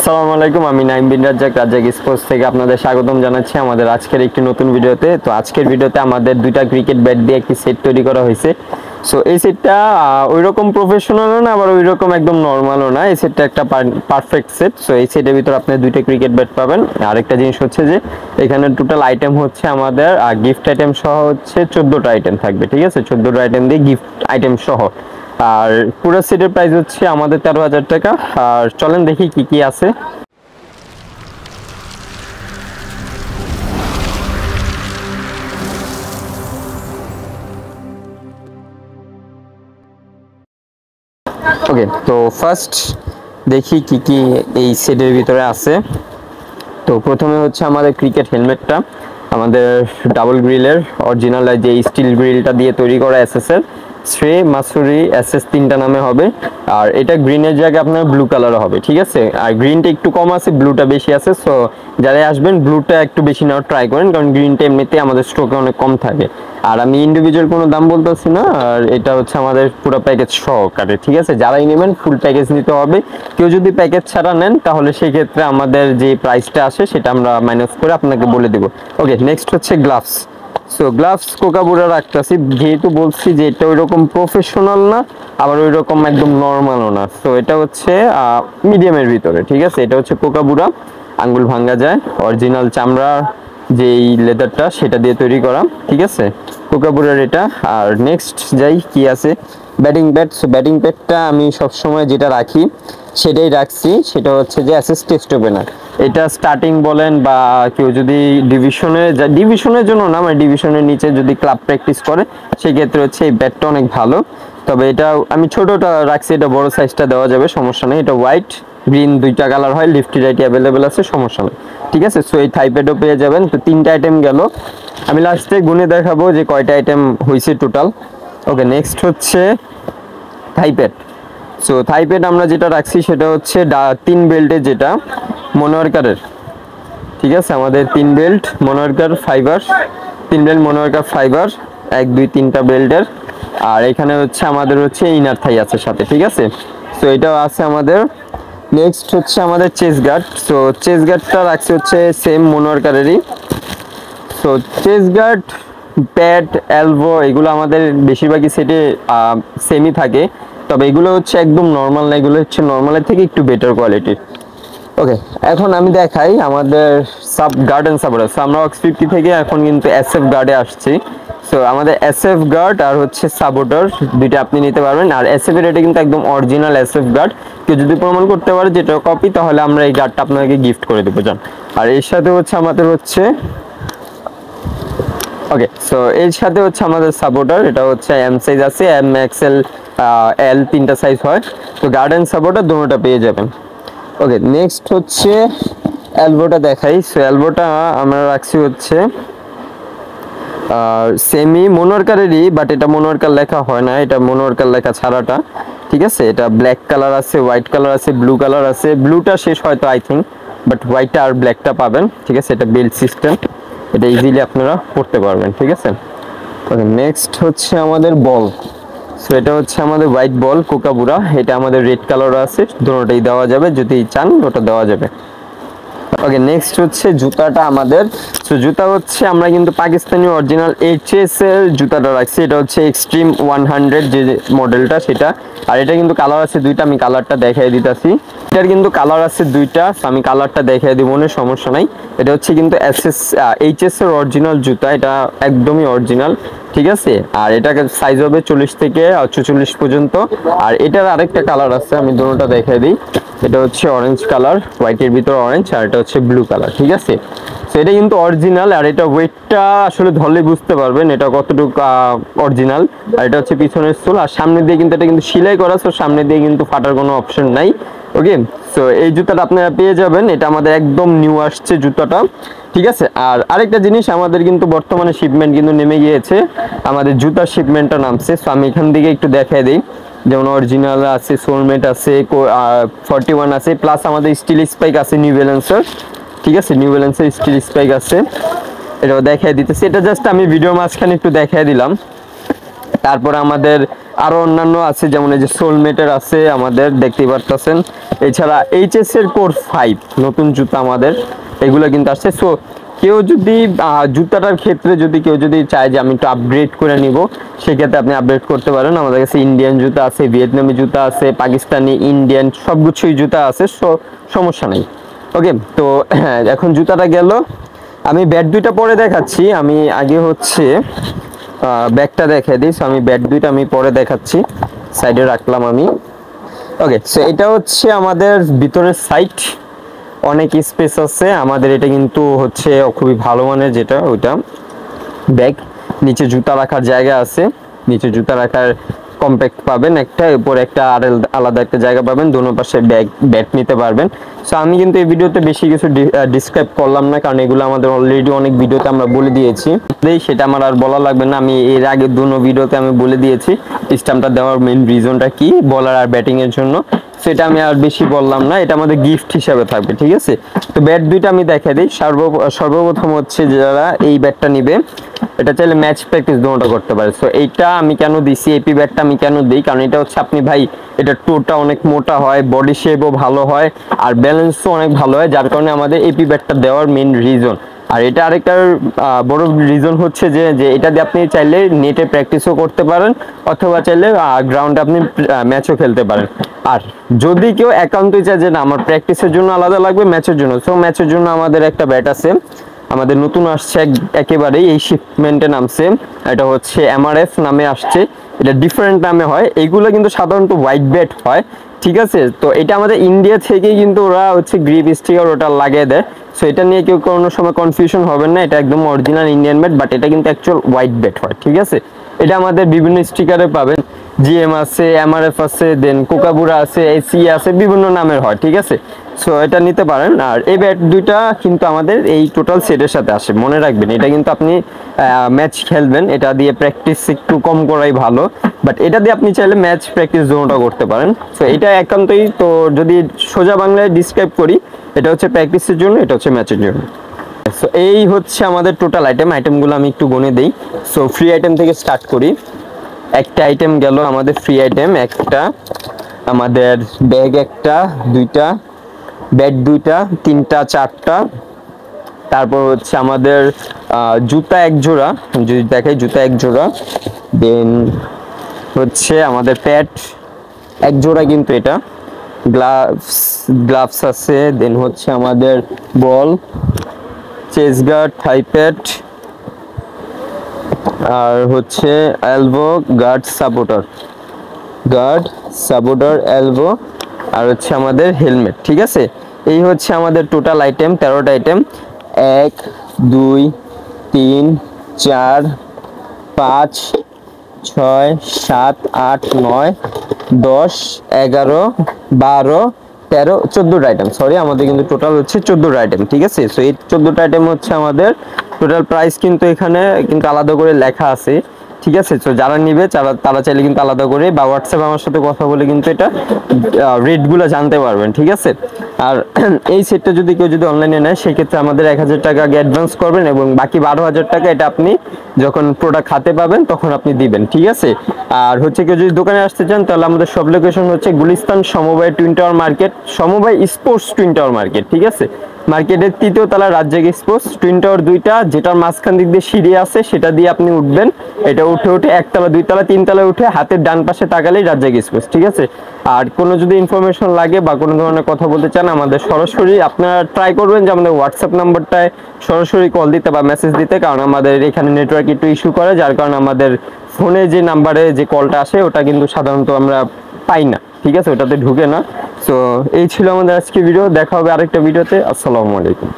আসসালামু আলাইকুম, আমি নাইম বিন রাজ্জাক স্পোর্টস থেকে আপনাদের স্বাগতম জানাচ্ছি আমাদের আজকের একটি নতুন ভিডিওতে। তো আজকের ভিডিওতে আমাদের দুইটা ক্রিকেট ব্যাট দিয়ে একটি সেট তৈরি করা হয়েছে। সো এই সেটটা ওইরকম প্রফেশনালও না, আবার ওইরকম একদম নর্মালও না। এই সেটটা একটা পারফেক্ট সেট। সো এই সেটের ভিতর আপনি দুইটা ক্রিকেট ব্যাট পাবেন। আরেকটা জিনিস হচ্ছে যে এখানে টোটাল আইটেম হচ্ছে আমাদের গিফট আইটেম সহ হচ্ছে 14টা আইটেম থাকবে, ঠিক আছে? 14টা আইটেম দিয়ে গিফট আইটেম সহ। আর পুরো সেটের প্রাইস হচ্ছে আমাদের 13,000 টাকা। আর চলেন দেখি কি কি আছে। ওকে, তো ফার্স্ট দেখি কি কি এই সেটের ভিতরে আছে। তো প্রথমে হচ্ছে আমাদের ক্রিকেট হেলমেটটা, আমাদের ডাবল গ্রিলের অরিজিনাল যে স্টিল গ্রিলটা দিয়ে তৈরি করা এসএস-এর শ্রে মাসুরি এসএস 3টা নামে হবে। আর এটা গ্রিনের জায়গায় আপনার ব্লু কালারও হবে, ঠিক আছে? আর গ্রিনটা একটু কম আছে, ব্লুটা বেশি আছে। সো যারা আসবেন ব্লুটা একটু বেশি নেওয়ার ট্রাই করেন, কারণ গ্রিনটা এমনিতে আমাদের স্টকে অনেক কম থাকে। আর আমি ইন্ডিভিজুয়াল কোনো দাম বলতেছি না, আর এটা হচ্ছে আমাদের পুরো প্যাকেজ সহকারে, ঠিক আছে? যারাই নেবেন ফুল প্যাকেজ নিতে হবে। কেউ যদি প্যাকেজ ছাড়া নেন তাহলে সেক্ষেত্রে আমাদের যে প্রাইসটা আসে সেটা আমরা মাইনাস করে আপনাকে বলে দেব। ওকে, নেক্সট হচ্ছে গ্লাভস। সো গ্লাভস কোকাবুরা রাখতেছি, যেহেতু বলছি যে এটা ওইরকম প্রফেশনাল না, আবার ওইরকম একদম নর্মালও না। সো এটা হচ্ছে মিডিয়ামের ভিতরে, ঠিক আছে? এটা হচ্ছে কোকাবুরা, আঙ্গুল ভাঙ্গা যায়, অরিজিনাল চামড়া যেই লেদারটা সেটা দিয়ে তৈরি করা, ঠিক আছে? কোকাবুরার এটা। আর নেক্সট যাই কি আছে, ব্যাটিং প্যাড। সো ব্যাটিং প্যাডটা আমি সবসময় যেটা রাখি সেটাই রাখছি, সেটা হচ্ছে যে অ্যাসিস্ট টেস্ট ওপেনার। এটা স্টার্টিং বলেন বা কেউ যদি ডিভিশনের জন্য না, মানে ডিভিশনের নিচে যদি ক্লাব প্র্যাকটিস করে সেক্ষেত্রে হচ্ছে এই ব্যাটটা অনেক ভালো। তবে এটা আমি ছোটটা রাখছি, এটা বড় সাইজটা দেওয়া যাবে, সমস্যা নেই। এটা হোয়াইট গ্রিন দুইটা কালার হয়, লিফটি রাইটি অ্যাভেলেবেল আছে, সমস্যা নেই, ঠিক আছে? সো এই থাই প্যাডও পেয়ে যাবেন। তো 3টা আইটেম গেল, আমি লাস্টে গুনে দেখাবো যে কয়টা আইটেম হয়েছে টোটাল। ওকে, নেক্সট হচ্ছে থাই প্যাড। সো থাই প্যাড আমরা যেটা রাখছি সেটা হচ্ছে 3 বেল্টের, যেটা মনোয়ারকারের, ঠিক আছে? আমাদের 3 বেল্ট মনোয়ারকার ফাইবার, 3 বেল্ট মনোয়ারকার ফাইবার, 1 2 3টা বেল্টের। আর এখানে হচ্ছে আমাদের হচ্ছে ইনার থাই আছে সাথে, ঠিক আছে? সো এটাও আছে আমাদের। নেক্সট হচ্ছে আমাদের চেস গার্ড। সো চেস গার্ডটা রাখছি হচ্ছে সেম মনোয়ারকারেরই। So chest guard, pad, elbow এগুলো আমাদের বেশিরভাগই সেটে সেমই থাকে, তবে এগুলো হচ্ছে একদম নর্মাল না, এগুলো হচ্ছে নর্মালের থেকে একটু বেটার কোয়ালিটির। ওকে, এখন আমি দেখাই আমাদের সাব গার্ডেন সাপোর্টার। আমরা অক্স 50 থেকে এখন কিন্তু এসএফ গার্ডে আসছি। সো আমাদের এসএফ গার্ড আর হচ্ছে সাপোর্টার দুইটা আপনি নিতে পারবেন। আর এসএফ এর এটা কিন্তু একদম অরিজিনাল এসএফ গার্ড। কেউ যদি প্রমাণ করতে পারে যেটা কপি, তাহলে আমরা এই গার্ডটা আপনাকে গিফট করে দেবো, জান। আর এর সাথে হচ্ছে আমাদের হচ্ছে ওকে, সো এর সাথে হচ্ছে আমাদের সাপোর্টার, এটা হচ্ছে এম সাইজ আছে, এম এক্সএল এল 3টা সাইজ হয়। তো গার্ডেন সাপোর্টার দুটোটা পেয়ে যাবেন। ওকে, নেক্সট হচ্ছে এলবোটা দেখাই। সো এলবোটা আমরা রাখছি হচ্ছে সেমি মনোয়ারকারেরই, বাট এটা মনোয়ারকার লেখা হয় না, এটা মনোয়ারকার লেখা ছাড়াটা, ঠিক আছে? এটা ব্ল্যাক কালার আছে, হোয়াইট কালার আছে, ব্লু কালার আছে। ব্লুটা শেষ হয়তো আই থিঙ্ক, বাট হোয়াইটটা আর ব্ল্যাকটা পাবেন, ঠিক আছে? এটা বেল্ট সিস্টেম, এটা ইজিলি আপনারা পড়তে পারবেন, ঠিক আছে? ওকে, নেক্সট হচ্ছে আমাদের বল। সো এটা হচ্ছে আমাদের হোয়াইট বল কোকাবুরা, এটা আমাদের রেড কালার আছে, দুটোটাই দেওয়া যাবে, যদি চান ওটা দেওয়া যাবে। ওকে, নেক্সট হচ্ছে জুতাটা আমাদের। সো জুতা হচ্ছে আমরা কিন্তু পাকিস্তানি অরিজিনাল এইচএস এর জুতাটা রাখছি, এটা হচ্ছে এক্সট্রিম 100 যে মডেলটা সেটা। আর এটা কিন্তু কালার আছে দুইটা, আমি কালারটা দেখাই দিতেছি। এটার কিন্তু কালার আছে দুইটা, আমি কালারটা দেখাই দিব না, সমস্যা নাই। এটা হচ্ছে কিন্তু এইচএস এর অরিজিনাল জুতা, এটা একদমই অরিজিনাল, ঠিক আছে? আর এটা সাইজ হবে 40 থেকে 44 পর্যন্ত। আর এটার আরেকটা কালার আছে, আমি দুটোটা দেখাই দিই। এটা হচ্ছে অরেঞ্জ কালার, হোয়াইটের ভিতরে অরেঞ্জ, আর এটা হচ্ছে ব্লু কালার, ঠিক আছে? তো এটা কিন্তু অরিজিনাল। আর এটা ওয়েটটা আসলে ধরলে বুঝতে পারবেন এটা কতটুকু অরিজিনাল। আর এটা হচ্ছে পিছনের সোল, আর সামনে দিয়ে কিন্তু এটা কিন্তু সেলাই করা, সো সামনে দিয়ে কিন্তু ফাটার কোনো অপশন নাই। ওকে, সো এই জুতাটা আপনারা পেয়ে যাবেন, এটা আমাদের একদম নিউ আসছে জুতাটা, ঠিক আছে? আর আরেকটা জিনিস, আমাদের কিন্তু বর্তমানে শিপমেন্ট কিন্তু নেমে গিয়েছে, আমাদের জুতার শিপমেন্টটা নামছে। সো আমি এখান থেকে একটু দেখাই দিই, যেমন অরিজিনাল আছে, সোলমেট আছে, 41 আছে, প্লাস আমাদের স্টিল স্পাইক আছে নিউ ব্যালেন্সের, ঠিক আছে? নিউ ব্যালেন্সের স্টিল স্পাইক আছে, এটাও দেখাই দিতেছি। এটা জাস্ট আমি ভিডিও মাঝখানে একটু দেখাই দিলাম। তারপর আমাদের আরো অন্যান্য আছে, যেমন এই যে সোলমেটের আছে আমাদের, দেখতেই পারতেছেন। এছাড়া এইচএস এর কোর 5 নতুন জুতা আমাদের, এগুলো কিন্তু আসছে। সো কেউ যদি জুতাটার ক্ষেত্রে যদি কেউ যদি চায় যে আমি একটু আপগ্রেড করে নিব, সেক্ষেত্রে আপনি আপগ্রেড করতে পারেন। আমাদের কাছে ইন্ডিয়ান জুতা আছে, ভিয়েতনামি জুতা আছে, পাকিস্তানি, ইন্ডিয়ান সবকিছুই জুতা আছে, সো সমস্যা নেই। ওকে, তো এখন জুতাটা গেল, আমি ব্যাট দুইটা পরে দেখাচ্ছি। আমি আগে হচ্ছে ব্যাগটা দেখে দিই। আমি ব্যাট দুইটা আমি পরে দেখাচ্ছি, সাইডে রাখলাম আমি। ওকে, সো এটা হচ্ছে আমাদের ভিতরের সাইড, অনেক স্পেস আছে আমাদের। এটা কিন্তু হচ্ছে খুবই ভালো মানের, যেটা ওইটা ব্যাগ। নিচে জুতা রাখার জায়গা আছে, নিচে জুতা রাখার কম্প্যাক্ট পাবেন একটা, এরপর একটা আলাদা একটা জায়গা পাবেন, দোনো পাশে ব্যাট নিতে পারবেন। সো আমি কিন্তু এই ভিডিওতে বেশি কিছু ডিসক্রাইব করলাম না, কারণ এগুলো আমাদের অলরেডি অনেক ভিডিওতে আমরা বলে দিয়েছি, সেটা আমার আর বলা লাগবে না। আমি এর আগে দুটো ভিডিওতে আমি বলে দিয়েছি সিস্টেমটা দেওয়ার মেইন রিজনটা কি, বলার আর ব্যাটিং এর জন্য। সেটা আমি আর বেশি বললাম না, এটা আমাদের গিফট হিসাবে থাকবে, ঠিক আছে। তো ব্যাট দুইটা আমি দেখাই দিই। সর্বপ্রথম হচ্ছে যারা এই ব্যাটটা নিবে, এটা চাইলে ম্যাচ প্র্যাকটিস দুটোটা করতে পারে। সো এইটা আমি কেন দিছি, এপি ব্যাটটা আমি কেন দিই, কারণ এটা হচ্ছে আপনি ভাই, এটা টোটা অনেক মোটা হয়, বডি শেপও ভালো হয়, আর ব্যালেন্সও অনেক ভালো হয়, যার কারণে আমাদের এপি ব্যাটটা দেওয়ার মেইন রিজন। আর এটা আরেকটার বড় রিজন হচ্ছে যে এটা দিয়ে আপনি চাইলে নেটে প্র্যাকটিসও করতে পারেন, অথবা চাইলে গ্রাউন্ডে আপনি ম্যাচও খেলতে পারেন। আর যদি কেউ একান্তই চায় যে না আমার প্র্যাকটিসের জন্য আলাদা লাগবে, ম্যাচের জন্য, সো ম্যাচের জন্য আমাদের একটা ব্যাট আছে, আমাদের নতুন আসছে একেবারেই, এই শিপমেন্টে নামছে। এটা হচ্ছে এমআরএফ নামে আসছে, এটা ডিফারেন্ট নামে হয়। এইগুলো কিন্তু সাধারণত হোয়াইট ব্যাট হয়, ঠিক আছে। তো এটা আমাদের ইন্ডিয়া থেকেই কিন্তু ওরা হচ্ছে গ্রিপ স্টিকার ওটা লাগিয়ে দেয়। সো এটা নিয়ে কেউ কোনো সময় কনফিউশন হবেন না, এটা একদম অরিজিনাল ইন্ডিয়ান ব্যাট, বাট এটা কিন্তু অ্যাকচুয়াল হোয়াইট ব্যাট হয়, ঠিক আছে। এটা আমাদের বিভিন্ন স্টিকারে পাবেন, জিএম আছে, এমআরএফ আছে, দেন কোকাবুরা আছে, এসি আছে, বিভিন্ন নামের হয়, ঠিক আছে। সো এটা নিতে পারেন। আর এই ব্যাট দুইটা কিন্তু আমাদের এই টোটাল সেটের সাথে আসে, মনে রাখবেন। এটা কিন্তু আপনি ম্যাচ খেলবেন, এটা দিয়ে প্র্যাকটিস একটু কম করাই ভালো, বাট এটা দিয়ে আপনি চাইলে ম্যাচ প্র্যাকটিস জোনটা করতে পারেন। সো এটা একান্তই, তো যদি সোজা বাংলায় ডিসক্রাইব করি, এটা হচ্ছে প্র্যাকটিসের জন্য, এটা হচ্ছে ম্যাচের জন্য। সো এই হচ্ছে আমাদের টোটাল আইটেমগুলো আমি একটু গুনে দিই। সো ফ্রি আইটেম থেকে স্টার্ট করি। একটা আইটেম গেল আমাদের ফ্রি আইটেম, একটা আমাদের ব্যাগ, একটা, দুইটা ব্যাট, দুইটা, তিনটা, চারটা। তারপর হচ্ছে আমাদের জুতা এক জোড়া, যদি দেখাই জুতা এক জোড়া। দেন হচ্ছে আমাদের প্যাড এক জোড়া, কিন্তু এটা গ্লাভস আছে। দেন হচ্ছে আমাদের বল, চেস গার্ড, থাই প্যাড, আর হচ্ছে এলবো গার্ড, সাপোর্টার এলবো, আর হচ্ছে আমাদের হেলমেট, ঠিক আছে। এই হচ্ছে আমাদের total item, 13টা item. 1 2 3 4 5 6 7 8 9 10 11 12 13 14টা item, sorry, আমাদের কিন্তু টোটাল হচ্ছে 14টা আইটেম, ঠিক আছে। সো এই 14টা আইটেম হচ্ছে আমাদের টোটাল প্রাইস, কিন্তু এখানে কিন্তু আলাদা করে লেখা আছে, ঠিক আছে। তো যারা নিবে তারা চাইলে কিন্তু আলাদা করে বা হোয়াটসঅ্যাপে আমার সাথে কথা বলে কিন্তু এটা রেটগুলো জানতে পারবেন, ঠিক আছে। আর এই সেটটা যদি কেউ যদি অনলাইনে নেয়, সেক্ষেত্রে আমাদের 1000 টাকা আগে অ্যাডভান্স করবেন, এবং বাকি 12,000 টাকা এটা আপনি যখন প্রোডাক্ট হাতে পাবেন তখন আপনি দিবেন, ঠিক আছে। আর হচ্ছে কেউ যদি দোকানে আসতে চান, তাহলে আমাদের সব লোকেশন হচ্ছে গুলিস্তান সমবায় টুইন টাওয়ার মার্কেট, সমবায় স্পোর্টস টুইন টাওয়ার মার্কেট, ঠিক আছে। মার্কেটের 3য় তলা রাজজাগি স্পোর্টস টুইন টাওয়ার দুইটা, যেটার মাঝখান দিক দিয়ে সিঁড়ি আছে, সেটা দিয়ে আপনি উঠবেন। এটা উঠে একতলা, দুইতলা, তিনতলা উঠে হাতের ডান পাশে তাকালেই রাজজাগি স্পোর্টস, ঠিক আছে। আর কোনো যদি ইনফরমেশন লাগে বা কোনো ধরনের কথা বলতে চান, আমাদের সরাসরি আপনারা ট্রাই করবেন যে আমাদের হোয়াটসঅ্যাপ নাম্বারটায় সরাসরি কল দিতে বা মেসেজ দিতে, কারণ আমাদের এখানে নেটওয়ার্ক একটু ইস্যু করে, যার কারণে আমাদের ফোনে যে নাম্বারে যে কলটা আসে ওটা কিন্তু সাধারণত আমরা পাই না, ঠিক আছে, ওটাতে ঢুকে না। সো এই ছিল আমাদের আজকে ভিডিও, দেখা হবে আরেকটা ভিডিওতে। আসসালামু আলাইকুম।